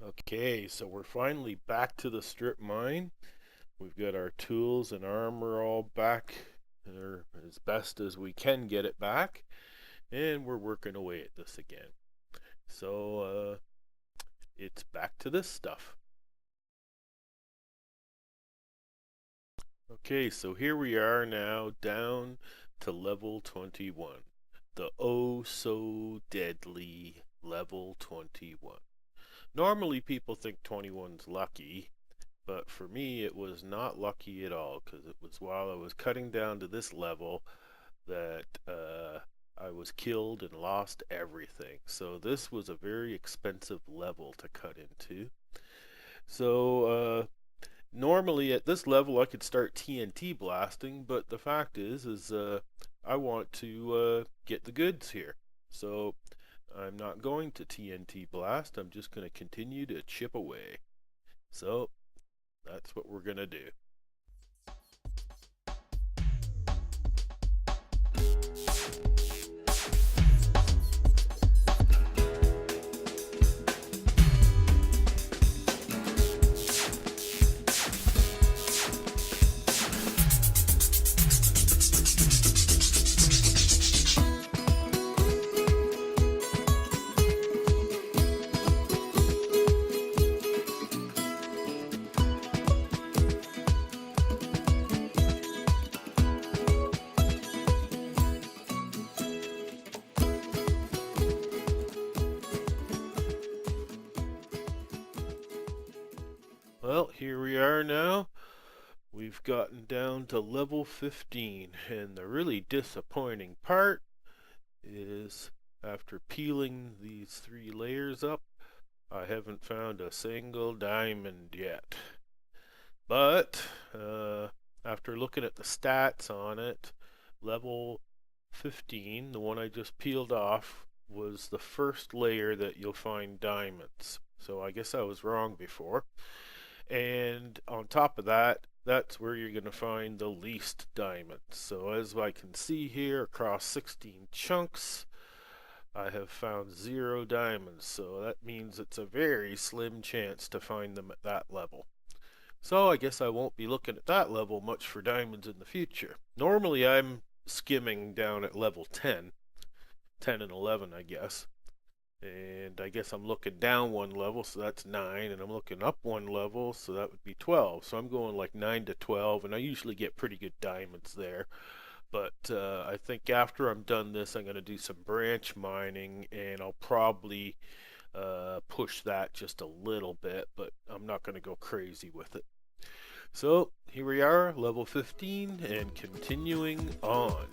Okay, so we're finally back to the strip mine. We've got our tools and armor all back, or as best as we can get it back, and we're working away at this again. So it's back to this stuff. Okay, so here we are now down to level 21. The oh so deadly level 21. Normally people think 21's lucky, but for me it was not lucky at all, because it was while I was cutting down to this level that I was killed and lost everything. So this was a very expensive level to cut into. So normally at this level I could start TNT blasting, but the fact is I want to get the goods here. So I'm not going to TNT blast. I'm just going to continue to chip away. So that's what we're going to do. Well, here we are now. We've gotten down to level 15, and the really disappointing part is after peeling these 3 layers up, I haven't found a single diamond yet. But after looking at the stats on it, level 15, the one I just peeled off, was the first layer that you'll find diamonds. So I guess I was wrong before. And on top of that, that's where you're going to find the least diamonds. So as I can see here, across 16 chunks, I have found 0 diamonds. So that means it's a very slim chance to find them at that level. So I guess I won't be looking at that level much for diamonds in the future. Normally I'm skimming down at level 10, 10 and 11 I guess. And I guess I'm looking down 1 level, so that's 9, and I'm looking up 1 level, so that would be 12. So I'm going like 9 to 12, and I usually get pretty good diamonds there. But I think after I'm done this, I'm going to do some branch mining, and I'll probably push that just a little bit, but I'm not going to go crazy with it. So here we are, level 15, and continuing on.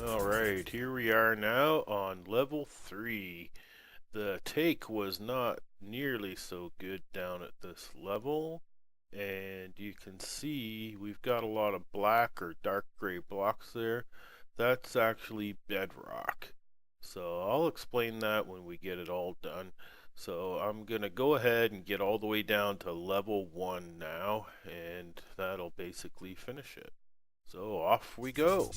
Alright, here we are now on level 3. The take was not nearly so good down at this level, and you can see we've got a lot of black or dark gray blocks there. That's actually bedrock. So I'll explain that when we get it all done. So I'm going to go ahead and get all the way down to level 1 now, and that'll basically finish it. So off we go.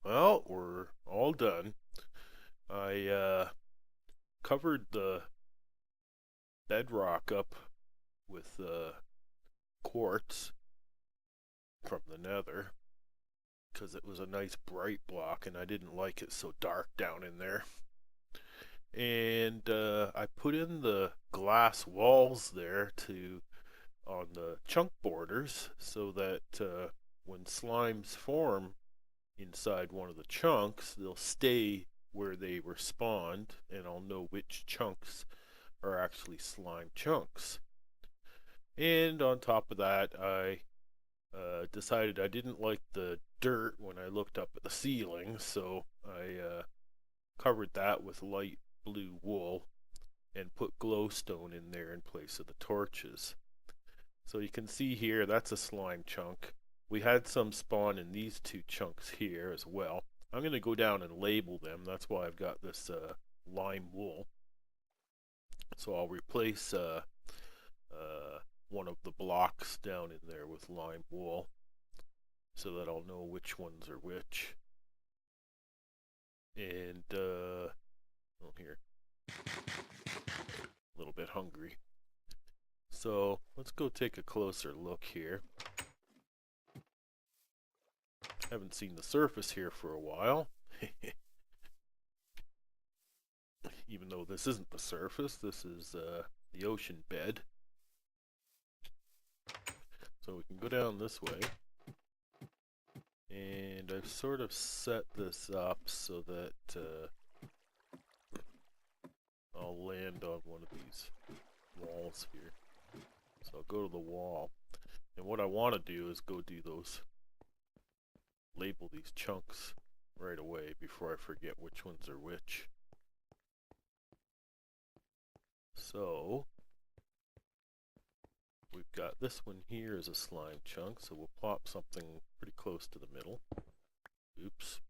Well, we're all done. I covered the bedrock up with quartz from the nether because it was a nice bright block and I didn't like it so dark down in there. And I put in the glass walls there on the chunk borders so that when slimes form inside one of the chunks, they'll stay where they were spawned, and I'll know which chunks are actually slime chunks. And on top of that, I decided I didn't like the dirt when I looked up at the ceiling, so I covered that with light blue wool and put glowstone in there in place of the torches. So you can see here, that's a slime chunk. We had some spawn in these two chunks here as well. I'm going to go down and label them. That's why I've got this lime wool. So I'll replace one of the blocks down in there with lime wool so that I'll know which ones are which. And, oh, here. A little bit hungry. So let's go take a closer look here. Haven't seen the surface here for a while. Even though this isn't the surface, this is the ocean bed. So we can go down this way. And I've sort of set this up so that I'll land on one of these walls here. So I'll go to the wall. And what I want to do is go do those, label these chunks right away before I forget which ones are which. So we've got this one here as a slime chunk, so we'll plop something pretty close to the middle. Oops.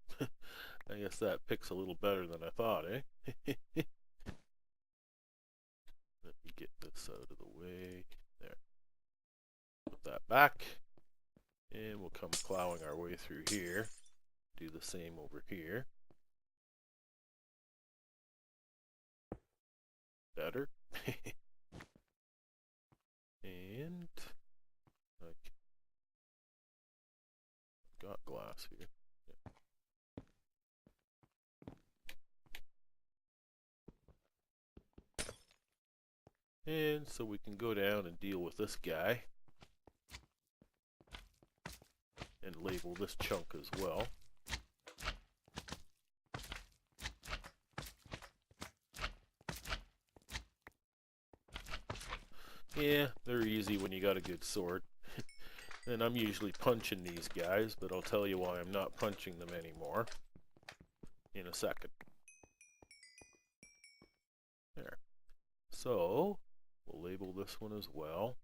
I guess that picks a little better than I thought, eh? Let me get this out of the way. There. Put that back. And we'll come plowing our way through here. Do the same over here. Better. And like, got glass here. Yeah. And so we can go down and deal with this guy. And label this chunk as well. Yeah, they're easy when you got a good sword. And I'm usually punching these guys, but I'll tell you why I'm not punching them anymore in a second. There. So, we'll label this this one as well.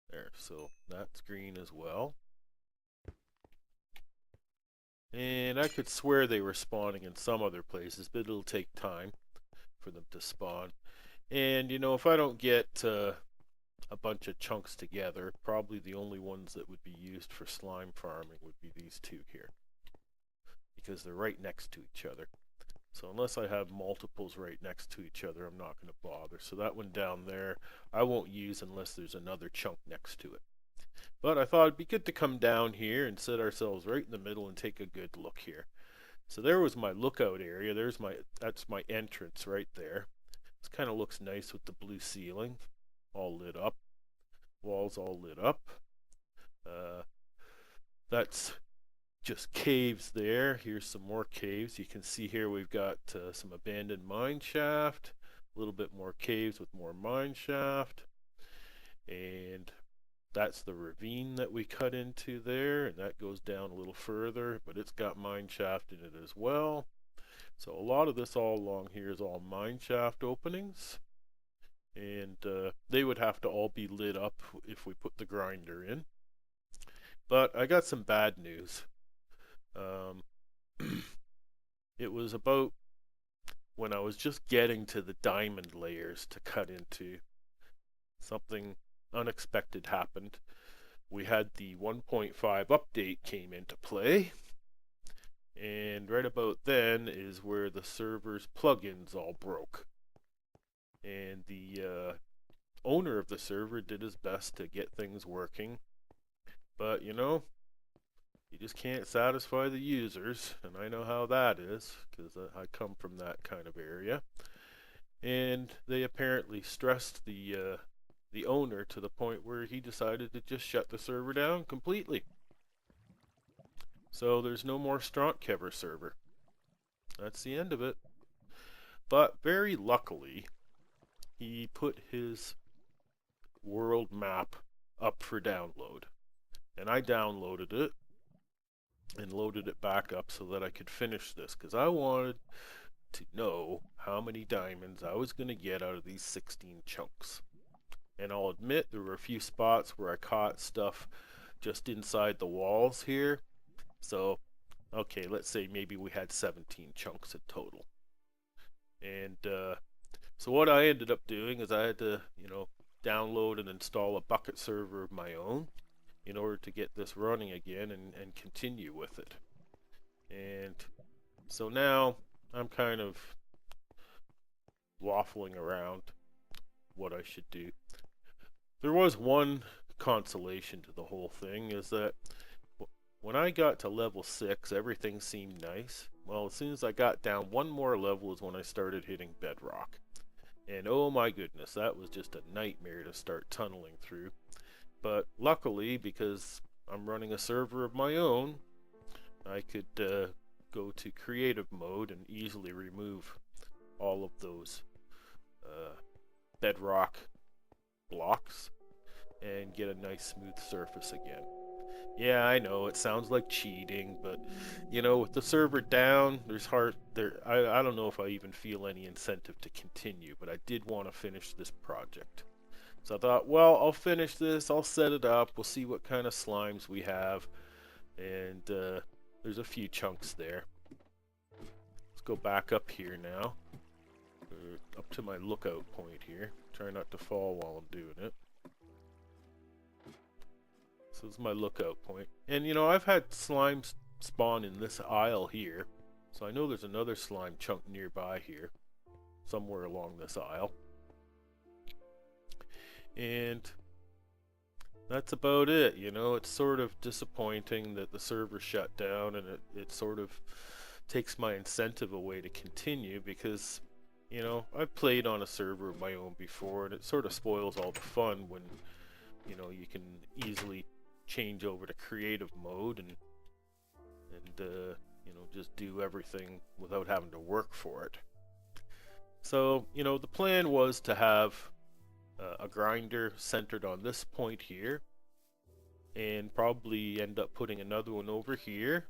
There, so that's green as well. And I could swear they were spawning in some other places, but it'll take time for them to spawn. And, you know, if I don't get a bunch of chunks together, probably the only ones that would be used for slime farming would be these two here, because they're right next to each other. So unless I have multiples right next to each other, I'm not going to bother. So that one down there, I won't use unless there's another chunk next to it. But I thought it'd be good to come down here and set ourselves right in the middle and take a good look here. So there was my lookout area. That's my entrance right there. This kind of looks nice with the blue ceiling, all lit up. Walls all lit up. That's just caves there. Here's some more caves. You can see here we've got some abandoned mine shaft, a little bit more caves with more mine shaft, and that's the ravine that we cut into there, and that goes down a little further, but it's got mine shaft in it as well. So a lot of this all along here is all mine shaft openings, and they would have to all be lit up if we put the grinder in. But I got some bad news. It was about when I was just getting to the diamond layers to cut into, something unexpected happened. We had the 1.5 update came into play, and right about then is where the server's plugins all broke. And the owner of the server did his best to get things working, but you know, you just can't satisfy the users, and I know how that is because I come from that kind of area. And they apparently stressed the owner to the point where he decided to just shut the server down completely. So there's no more Strontkever server. That's the end of it. But very luckily, he put his world map up for download. And I downloaded it and loaded it back up so that I could finish this, because I wanted to know how many diamonds I was going to get out of these 16 chunks. And I'll admit there were a few spots where I caught stuff just inside the walls here. So, okay, let's say maybe we had 17 chunks in total. And so what I ended up doing is I had to, you know, download and install a bucket server of my own in order to get this running again and continue with it. And so now I'm kind of waffling around what I should do. There was one consolation to the whole thing, is that when I got to level 6, everything seemed nice. Well, as soon as I got down one more level is when I started hitting bedrock. And oh my goodness, that was just a nightmare to start tunneling through. But luckily, because I'm running a server of my own, I could go to creative mode and easily remove all of those bedrock blocks and get a nice smooth surface again. Yeah, I know it sounds like cheating, but you know, with the server down, I don't know if I even feel any incentive to continue, but I did want to finish this project. So I thought, well, I'll finish this, I'll set it up, we'll see what kind of slimes we have, and there's a few chunks there. Let's go back up here now, up to my lookout point here. Try not to fall while I'm doing it. So this is my lookout point. And you know, I've had slimes spawn in this aisle here, so I know there's another slime chunk nearby here, somewhere along this aisle. And that's about it. You know, it's sort of disappointing that the server shut down, and it sort of takes my incentive away to continue, because you know, I've played on a server of my own before, and it sort of spoils all the fun when, you know, you can easily change over to creative mode and you know, just do everything without having to work for it. So, you know, the plan was to have a grinder centered on this point here, and probably end up putting another one over here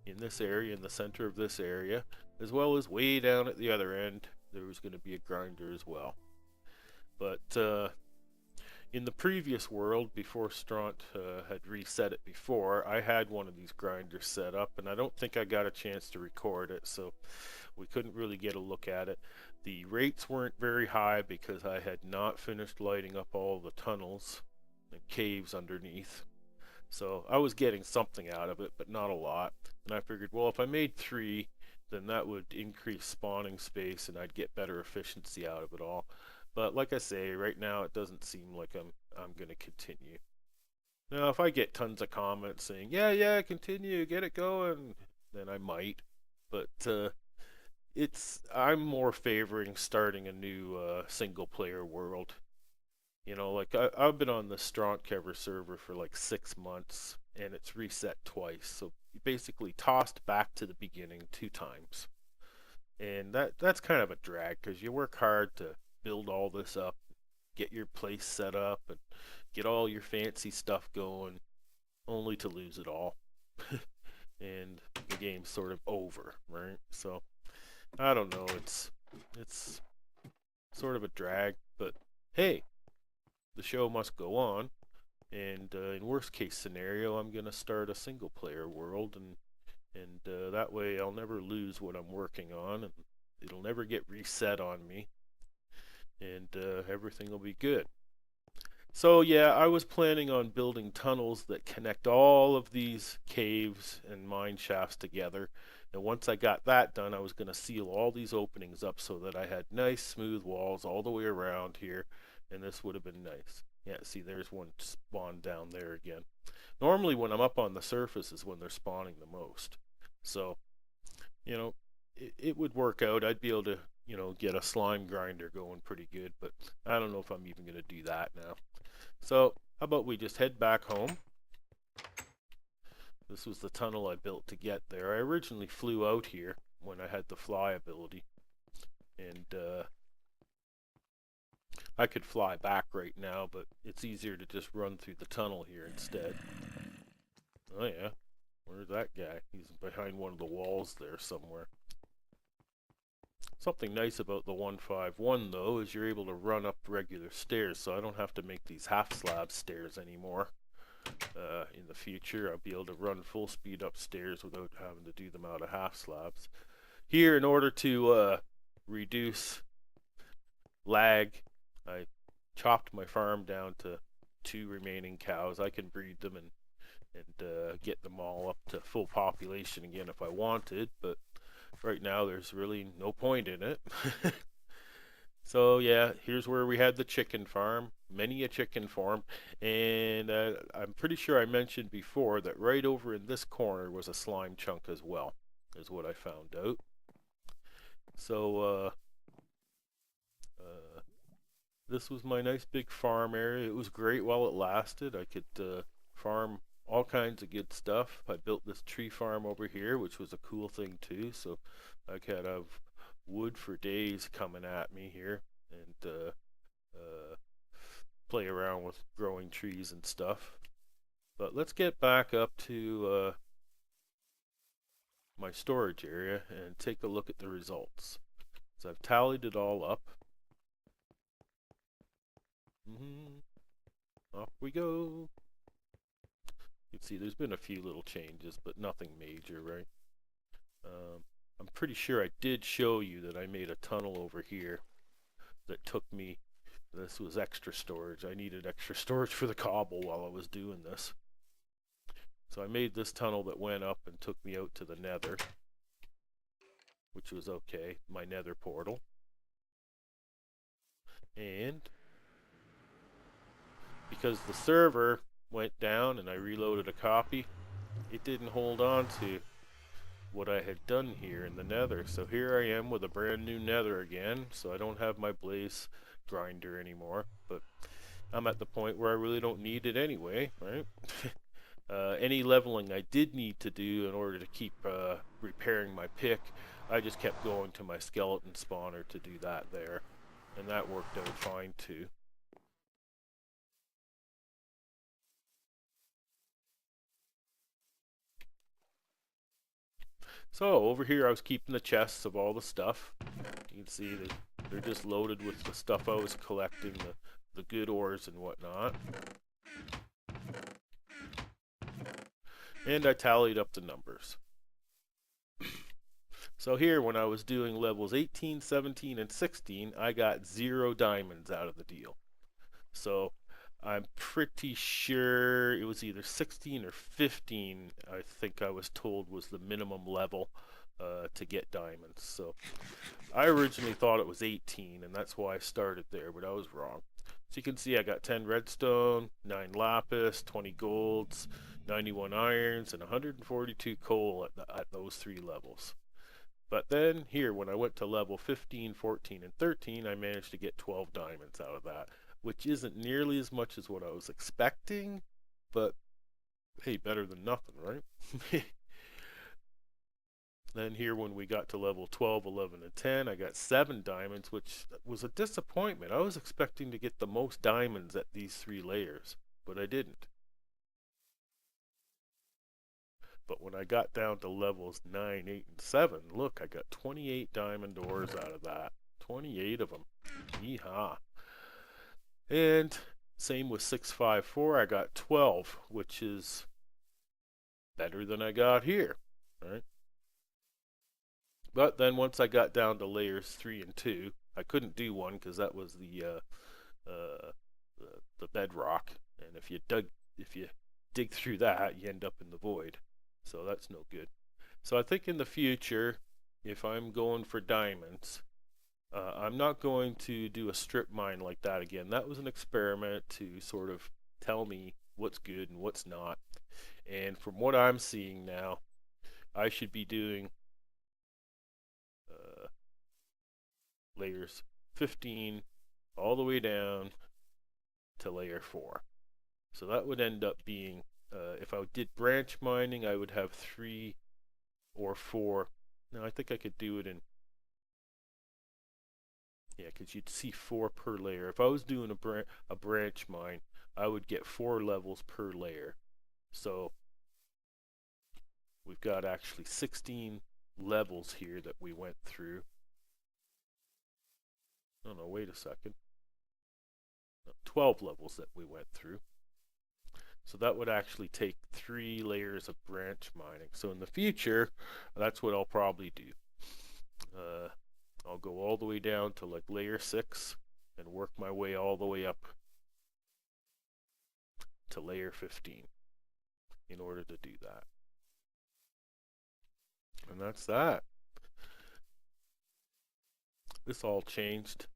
in this area, in the center of this area, as well as way down at the other end there was going to be a grinder as well. But in the previous world, before Stront had reset it before, I had one of these grinders set up, and I don't think I got a chance to record it, so we couldn't really get a look at it. The rates weren't very high because I had not finished lighting up all the tunnels and caves underneath. So I was getting something out of it, but not a lot. And I figured, well, if I made 3, then that would increase spawning space and I'd get better efficiency out of it all. But like I say, right now it doesn't seem like I'm going to continue. Now, if I get tons of comments saying, yeah, continue, get it going, then I might. But I'm more favoring starting a new single player world. You know, like I've been on the Strontkever server for like 6 months, and it's reset twice. So you basically tossed back to the beginning 2 times, and that's kind of a drag because you work hard to build all this up, get your place set up, and get all your fancy stuff going, only to lose it all, and the game's sort of over, right? So I don't know. It's sort of a drag, but hey, the show must go on. And in worst case scenario, I'm gonna start a single player world, and that way I'll never lose what I'm working on, and it'll never get reset on me, and everything will be good. So yeah, I was planning on building tunnels that connect all of these caves and mine shafts together. And once I got that done, I was going to seal all these openings up so that I had nice smooth walls all the way around here, and this would have been nice. Yeah, see, there's one spawned down there again. Normally when I'm up on the surface is when they're spawning the most. So, you know, it would work out. I'd be able to, get a slime grinder going pretty good, but I don't know if I'm even going to do that now. So, how about we just head back home? This was the tunnel I built to get there. I originally flew out here when I had the fly ability, and I could fly back right now, but it's easier to just run through the tunnel here instead. Oh yeah, where's that guy? He's behind one of the walls there somewhere. Something nice about the 151 though is you're able to run up regular stairs, so I don't have to make these half slab stairs anymore. In the future, I'll be able to run full speed upstairs without having to do them out of half slabs. Here, in order to reduce lag, I chopped my farm down to 2 remaining cows. I can breed them and get them all up to full population again if I wanted, but right now there's really no point in it. So yeah, here's where we had the chicken farm, many a chicken farm, and I'm pretty sure I mentioned before that right over in this corner was a slime chunk as well, is what I found out. So this was my nice big farm area. It was great while it lasted. I could farm all kinds of good stuff. I built this tree farm over here, which was a cool thing too. So I could have wood for days coming at me here, and play around with growing trees and stuff. But let's get back up to my storage area and take a look at the results. So I've tallied it all up. Off we go. You can see there's been a few little changes, but nothing major, right? I'm pretty sure I did show you that I made a tunnel over here that took me. This was extra storage. I needed extra storage for the cobble while I was doing this. So I made this tunnel that went up and took me out to the nether, which was okay, my nether portal. And because the server went down and I reloaded a copy, it didn't hold on to what I had done here in the nether. So here I am with a brand new nether again, so I don't have my blaze grinder anymore, but I'm at the point where I really don't need it anyway, right? Any leveling I did need to do in order to keep repairing my pick, I just kept going to my skeleton spawner to do that there, and that worked out fine too. So over here I was keeping the chests of all the stuff. You can see they're just loaded with the stuff I was collecting, the good ores and whatnot. And I tallied up the numbers. So here, when I was doing levels 18, 17, and 16, I got 0 diamonds out of the deal. So I'm pretty sure it was either 16 or 15, I think I was told was the minimum level to get diamonds. So I originally thought it was 18, and that's why I started there, but I was wrong. So you can see I got 10 redstone, 9 lapis, 20 golds, 91 irons, and 142 coal at those 3 levels. But then here, when I went to level 15, 14, and 13, I managed to get 12 diamonds out of that, which isn't nearly as much as what I was expecting, but hey, better than nothing, right? Then here, when we got to level 12, 11, and 10, I got 7 diamonds, which was a disappointment. I was expecting to get the most diamonds at these 3 layers, but I didn't. But when I got down to levels 9, 8, and 7, look, I got 28 diamond ores out of that. 28 of them. Yeehaw. And same with 654, I got 12, which is better than I got here, right? But then once I got down to layers 3 and 2, I couldn't do 1 because that was uh, the bedrock, and if you dig through that, you end up in the void. So that's no good. So I think in the future, if I'm going for diamonds, I'm not going to do a strip mine like that again. That was an experiment to sort of tell me what's good and what's not. And from what I'm seeing now, I should be doing layers 15 all the way down to layer 4. So that would end up being, if I did branch mining, I would have 3 or 4. Now I think I could do it in, yeah, because you'd see 4 per layer. If I was doing a branch mine, I would get 4 levels per layer. So we've got actually 16 levels here that we went through. Oh no, wait a second. 12 levels that we went through. So that would actually take 3 layers of branch mining. So in the future, that's what I'll probably do. I'll go all the way down to like layer 6 and work my way all the way up to layer 15 in order to do that. And that's that. This all changed.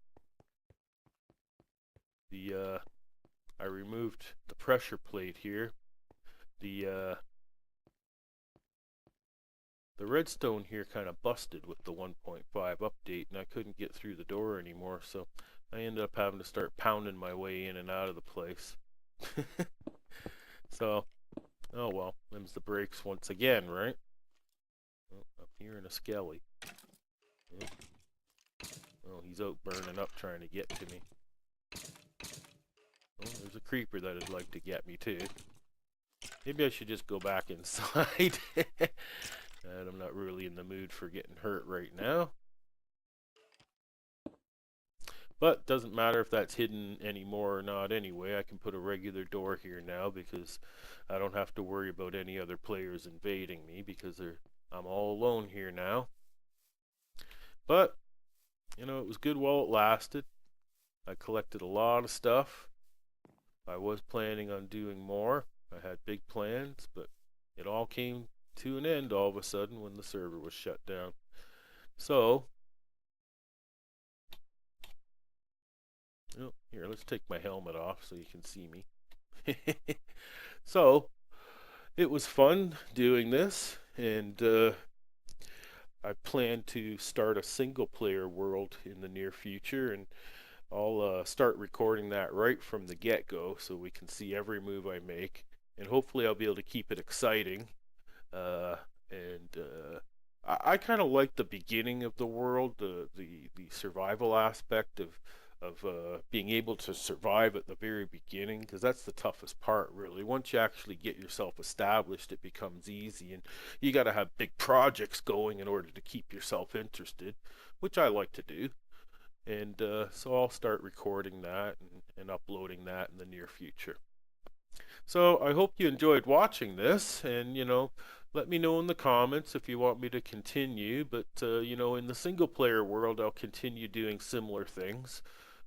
I removed the pressure plate here. The redstone here kind of busted with the 1.5 update, and I couldn't get through the door anymore, so I ended up having to start pounding my way in and out of the place. So, oh well, them's the breaks once again, right? Oh, I'm hearing a skelly. Oh, he's out burning up trying to get to me. Oh, there's a creeper that'd like to get me too. Maybe I should just go back inside. And I'm not really in the mood for getting hurt right now. But doesn't matter if that's hidden anymore or not anyway. I can put a regular door here now because I don't have to worry about any other players invading me because I'm all alone here now. But, you know, it was good while it lasted. I collected a lot of stuff. I was planning on doing more. I had big plans, but it all came to an end all of a sudden when the server was shut down. So, oh, here, let's take my helmet off so you can see me. So, it was fun doing this, and I plan to start a single player world in the near future, and I'll start recording that right from the get-go so we can see every move I make, and hopefully I'll be able to keep it exciting. I kind of like the beginning of the world, the survival aspect of being able to survive at the very beginning, because that's the toughest part, really. Once you actually get yourself established, it becomes easy, and you got to have big projects going in order to keep yourself interested, which I like to do. And so I'll start recording that and uploading that in the near future. So I hope you enjoyed watching this, and let me know in the comments if you want me to continue. But in the single player world, I'll continue doing similar things.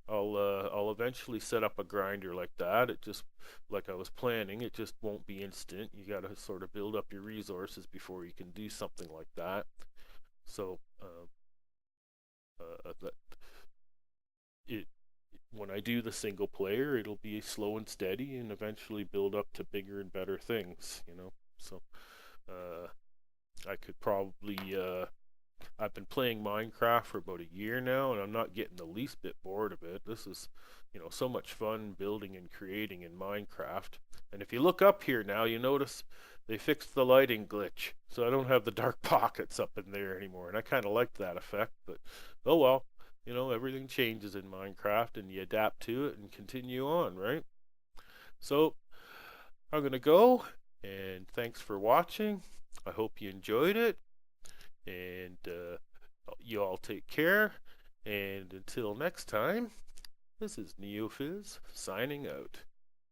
I'll eventually set up a grinder like that. It just, like I was planning, it just won't be instant. You got to sort of build up your resources before you can do something like that. So that it when I do the single player, it'll be slow and steady, and eventually build up to bigger and better things. So uh, I could probably I've been playing Minecraft for about a year now, and I'm not getting the least bit bored of it. This is, so much fun building and creating in Minecraft. And if you look up here now, you notice they fixed the lighting glitch, so I don't have the dark pockets up in there anymore. And I kind of like that effect, but oh well. Everything changes in Minecraft, and you adapt to it and continue on, right? So I'm gonna go, and thanks for watching. I hope you enjoyed it, and you all take care. And until next time, this is Neofizz signing out.